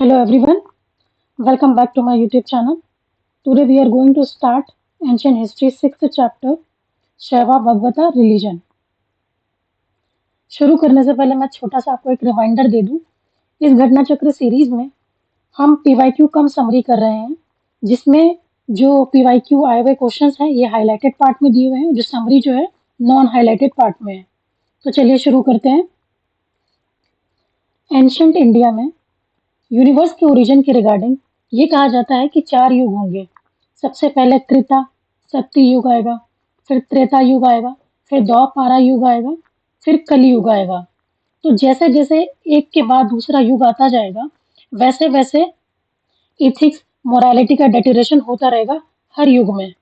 Hello everyone, welcome back to my YouTube channel. Today we are going to start Ancient History 6th chapter शैवा भगवता religion. शुरू करने से पहले मैं छोटा सा आपको एक रिमाइंडर दे दूं। इस घटना चक्र सीरीज में हम पीवाईक्यू कम समरी कर रहे हैं, जिसमें जो पीवाईक्यू आए हुए क्वेश्चंस हैं ये हाईलाइटेड पार्ट में दिए हुए हैं, जो समरी जो है नॉन हाईलाइटेड पार्ट में है। तो चलिए शुरू करते हैं। एंशंट इंडिया में यूनिवर्स के ओरिजिन के रिगार्डिंग ये कहा जाता है कि 4 युग होंगे। सबसे पहले त्रेता सत्य युग आएगा, फिर त्रेता युग आएगा, फिर द्वापारा युग आएगा, फिर कली युग आएगा। तो जैसे जैसे एक के बाद दूसरा युग आता जाएगा, वैसे वैसे इथिक्स मोरालिटी का डेटोरेशन होता रहेगा हर युग में।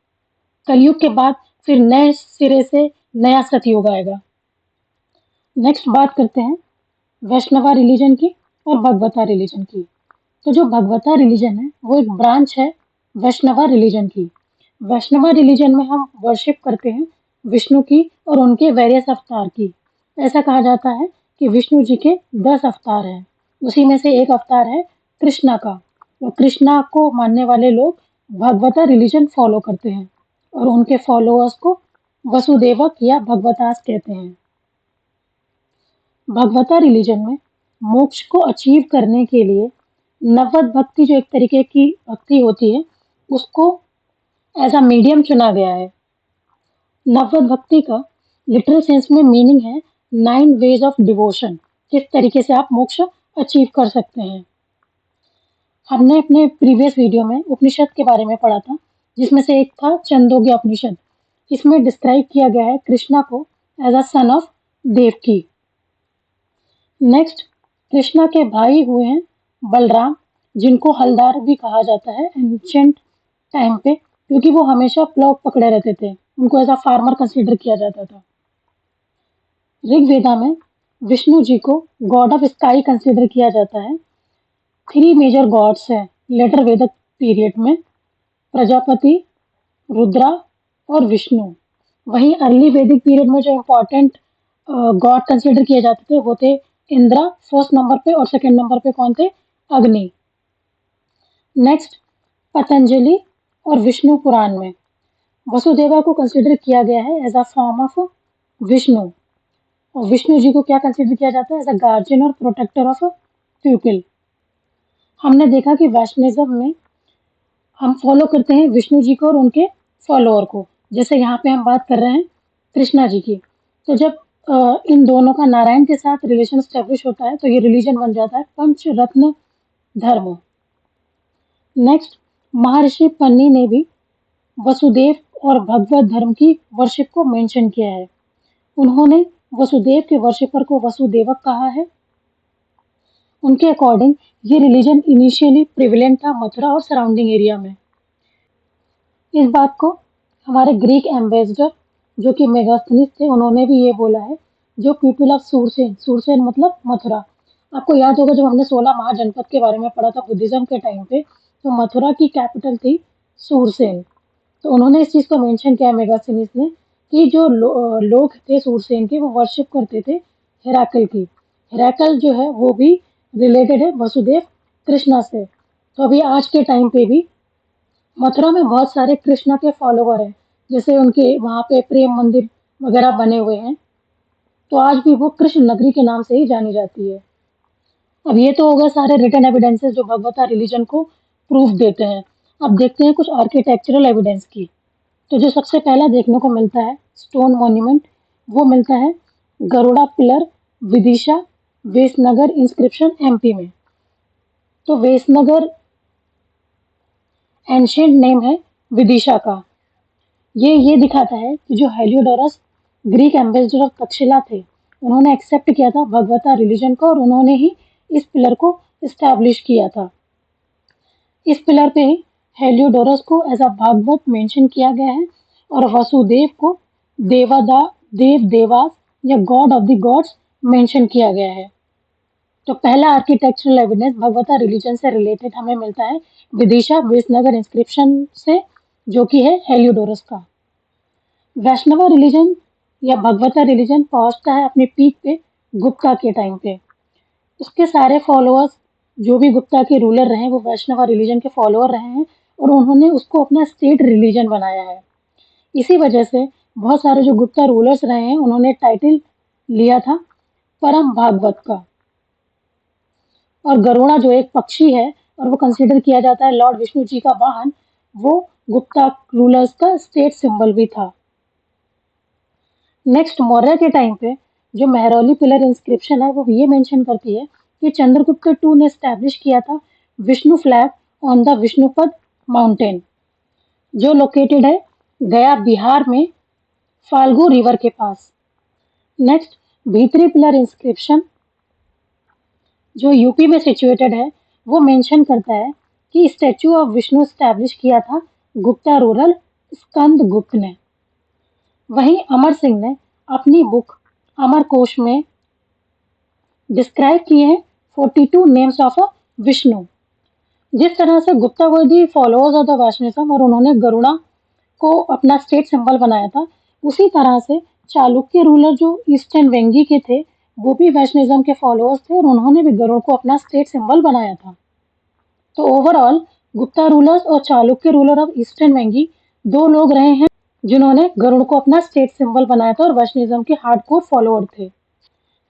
कलयुग के बाद फिर नए सिरे से नया सतयुग आएगा। नेक्स्ट बात करते हैं वैष्णवा रिलीजन की और भगवता रिलीजन की। तो जो भगवता रिलीजन है वो एक ब्रांच है वैष्णवा रिलीजन की। वैष्णवा रिलीजन में हम वर्शिप करते हैं विष्णु की और उनके वेरियस अवतार की। ऐसा कहा जाता है कि विष्णु जी के 10 अवतार हैं, उसी में से एक अवतार है कृष्णा का। और कृष्णा को मानने वाले लोग भगवता रिलीजन फॉलो करते हैं और उनके फॉलोअर्स को वसुदेवक या भगवतास कहते हैं। भगवता रिलीजन में मोक्ष को अचीव करने के लिए नवद भक्ति जो एक तरीके की भक्ति होती है उसको एज अ मीडियम चुना गया है। नवद भक्ति का लिटरल सेंस में मीनिंग है 9 वेज ऑफ डिवोशन, किस तरीके से आप मोक्ष अचीव कर सकते हैं। हमने अपने प्रीवियस वीडियो में उपनिषद के बारे में पढ़ा था, जिसमें से एक था छंदोग्य उपनिषद। इसमें डिस्क्राइब किया गया है कृष्णा को as a son of Devaki. Next Krishna के भाई हुए हैं बलराम, जिनको हलदार भी कहा जाता है एंशिएंट टाइम पे, क्योंकि वो हमेशा प्लॉट पकड़े रहते थे। उनको एज अ फार्मर कंसीडर किया जाता था। ऋग्वेदा में विष्णु जी को गॉड ऑफ स्काई कंसीडर किया जाता है। 3 मेजर गॉड्स हैं लेटर वेदिक पीरियड में, प्रजापति, रुद्रा और विष्णु। वहीं अर्ली वैदिक पीरियड में जो इम्पोर्टेंट गॉड कंसीडर किए जाते थे वो थे इंद्रा फर्स्ट नंबर पे, और सेकंड नंबर पे कौन थे? अग्नि। नेक्स्ट पतंजलि और विष्णु पुराण में वसुदेवा को कंसीडर किया गया है as a form of Vishnu, और विष्णु जी को क्या कंसीडर किया जाता है? एज अ गार्जियन और प्रोटेक्टर ऑफ पीपल। हमने देखा कि वैष्णविज्म में हम फॉलो करते हैं विष्णु जी को और उनके फॉलोअर को। जैसे यहाँ पे हम बात कर रहे हैं कृष्णा जी की, तो जब इन दोनों का नारायण के साथ रिलेशन स्टेब्लिश होता है तो ये रिलीजन बन जाता है पंच रत्न धर्म। नेक्स्ट महर्षि पन्नी ने भी वसुदेव और भगवत धर्म की वर्शिप को मेंशन किया है। उन्होंने वसुदेव के वर्शिपर को वसुदेवक कहा है। उनके अकॉर्डिंग ये रिलीजन इनिशियली प्रिविलेंट था मथुरा और सराउंडिंग एरिया में। इस बात को हमारे ग्रीक एम्बेसडर जो कि मेगास्थनीस थे उन्होंने भी ये बोला है। जो पीपल ऑफ सूरसेन, सूरसेन मतलब मथुरा। आपको याद होगा जब हमने 16 महाजनपद के बारे में पढ़ा था बुद्धिज्म के टाइम पे, तो मथुरा की कैपिटल थी सूरसेन। तो उन्होंने इस चीज को मेंशन किया मेगास्थनीस ने कि जो लोग थे सूरसेन के वो वर्शिप करते थे हेराकल की। हेराकल जो है वो भी रिलेटेड है वसुदेव कृष्णा से। तो अभी आज के टाइम पे भी मथुरा में बहुत सारे कृष्णा के फॉलोवर हैं, जैसे उनके वहाँ पे प्रेम मंदिर वगैरह बने हुए हैं। तो आज भी वो कृष्ण नगरी के नाम से ही जानी जाती है। अब ये तो होगा सारे रिटन एविडेंसेस जो भगवता रिलीजन को प्रूफ देते हैं। अब देखते हैं कुछ आर्किटेक्चरल एविडेंस की। तो जो सबसे पहला देखने को मिलता है स्टोन मॉन्यूमेंट, वो मिलता है Garuda pillar, Vidisha, Besnagar inscription MP में। तो वेसनगर एंशियंट नेम है विदिशा का। ये दिखाता है कि जो Heliodorus Greek ambassador of Takshashila थे, उन्होंने एक्सेप्ट किया था भगवता रिलीजन को और उन्होंने ही इस पिलर को इस्टेब्लिश किया था। इस पिलर पे ही हेलियोडोरस को एज अ भागवत मेंशन किया गया है और वसुदेव को देवदा देव देवास या God of the gods mention किया गया है। तो पहला आर्किटेक्चरल एविडेंस भगवता रिलीजन से रिलेटेड हमें मिलता है विदिशा वेसनगर इंस्क्रिप्शन से, जो कि है हेलियोडोरस का। वैष्णवा रिलीजन या भगवता रिलीजन पहुंचता है अपने पीक पे गुप्ता के टाइम पे। उसके सारे फॉलोअर्स जो भी गुप्ता के रूलर रहे वो वैष्णव रिलीजन के फॉलोअर रहे हैं और उन्होंने उसको अपना स्टेट रिलीजन बनाया है। इसी वजह से बहुत सारे जो गुप्ता रूलर्स रहे हैं उन्होंने टाइटल लिया था परम भागवत का। और गरुड़ा जो एक पक्षी है और वो कंसिडर किया जाता है लॉर्ड विष्णु जी का वाहन, वो गुप्ता रूलर्स का स्टेट सिंबल भी था। नेक्स्ट, मौर्य के टाइम पे जो मेहरौली पिलर इंस्क्रिप्शन है वो ये मेंशन करती है कि चंद्रगुप्त टू ने स्टैब्लिश किया था Vishnu flag on the Vishnupad mountain, जो लोकेटेड है गया बिहार में फाल्गु रिवर के पास। नेक्स्ट, भीतरी पिलर इंस्क्रिप्शन जो यूपी में सिचुएटेड है वो मेंशन करता है कि स्टैचू ऑफ विष्णु स्टैब्लिश किया था गुप्ता रूरल स्कंद गुप्त ने। वहीं अमर सिंह ने अपनी बुक अमर कोश में डिस्क्राइब किए हैं 42 नेम्स ऑफ अ विष्णु। जिस तरह से गुप्ता वर दी फॉलोअर्स ऑफ द वैष्णविज्म और उन्होंने गरुड़ा को अपना स्टेट सिंबल बनाया था, उसी तरह से चालुक्य रूलर जो ईस्टर्न वेंगी के थे वो भी वैष्णविज्म के फॉलोअर्स थे और उन्होंने भी गरुड़ को अपना स्टेट सिंबल बनाया था। तो ओवरऑल गुप्ता रूलर्स और Chalukya ruler of eastern Vengi दो लोग रहे हैं जिन्होंने गरुड़ को अपना स्टेट सिंबल बनाया था और वैष्णविज्म के हार्डकोर फॉलोअर थे।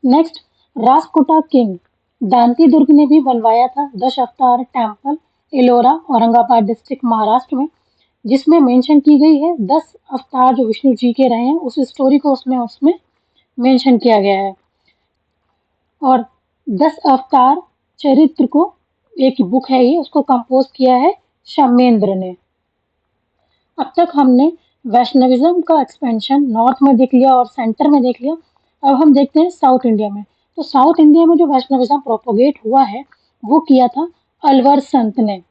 नेक्स्ट, राजकोटा किंग दांती दुर्ग ने भी बनवाया था दश अवतार टेम्पल एलोरा औरंगाबाद डिस्ट्रिक्ट महाराष्ट्र में, जिसमें मेंशन की गई है 10 अवतार जो विष्णु जी के रहे हैं उस स्टोरी को उसमें मेंशन किया गया है। और 10 अवतार चरित्र को एक बुक है ये, उसको कंपोज किया है शमेंद्र ने। अब तक हमने वैष्णविज्म का एक्सपेंशन नॉर्थ में देख लिया और सेंटर में देख लिया। अब हम देखते हैं साउथ इंडिया में। तो साउथ इंडिया में जो वैष्णविज्म प्रोपोगेट हुआ है वो किया था अलवर संत ने।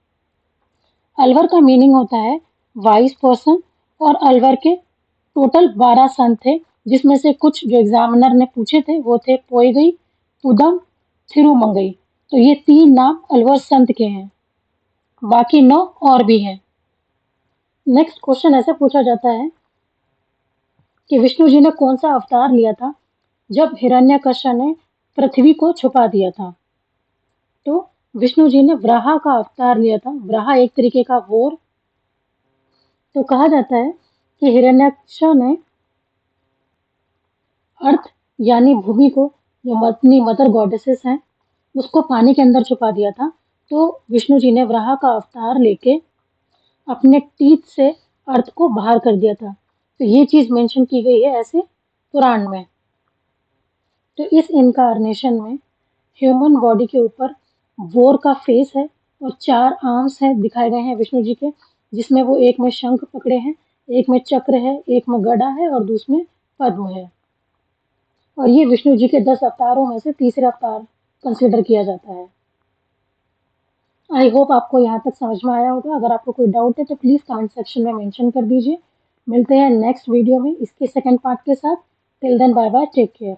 अलवर का मीनिंग होता है वाइज पर्सन और अलवर के टोटल 12 संत थे, जिसमें से कुछ जो एग्जामिनर ने पूछे थे वो थे पोईगई, पुदम, थिरुमंगई। तो ये 3 नाम अलवर संत के हैं, बाकी 9 और भी हैं। नेक्स्ट क्वेश्चन ऐसे पूछा जाता है कि विष्णु जी ने कौन सा अवतार लिया था जब हिरण्यकश्यप ने पृथ्वी को छुपा दिया था। तो विष्णु जी ने वराह का अवतार लिया था। वराह एक तरीके का वोर। तो कहा जाता है कि हिरण्यकश्यप ने अर्थ यानी भूमि को, जो अपनी मदर गॉडेसेस हैं, उसको पानी के अंदर छुपा दिया था। तो विष्णु जी ने वराह का अवतार लेके अपने टीथ से अर्थ को बाहर कर दिया था। तो ये चीज मेंशन की गई है ऐसे पुराण में। तो इस इनकारनेशन में ह्यूमन बॉडी के ऊपर वोर का फेस है और 4 आर्म्स है दिखाए गए हैं विष्णु जी के, जिसमें वो एक में शंख पकड़े हैं, एक में चक्र है, एक में गदा है और दूसरे में पद्म है। और ये विष्णु जी के 10 अवतारों में से तीसरे अवतार कंसिडर किया जाता है। आई होप आपको यहाँ तक समझ में आया होगा। अगर आपको कोई डाउट है तो प्लीज़ कमेंट सेक्शन में मेंशन कर दीजिए। मिलते हैं नेक्स्ट वीडियो में इसके सेकंड पार्ट के साथ। Till then bye bye, take care.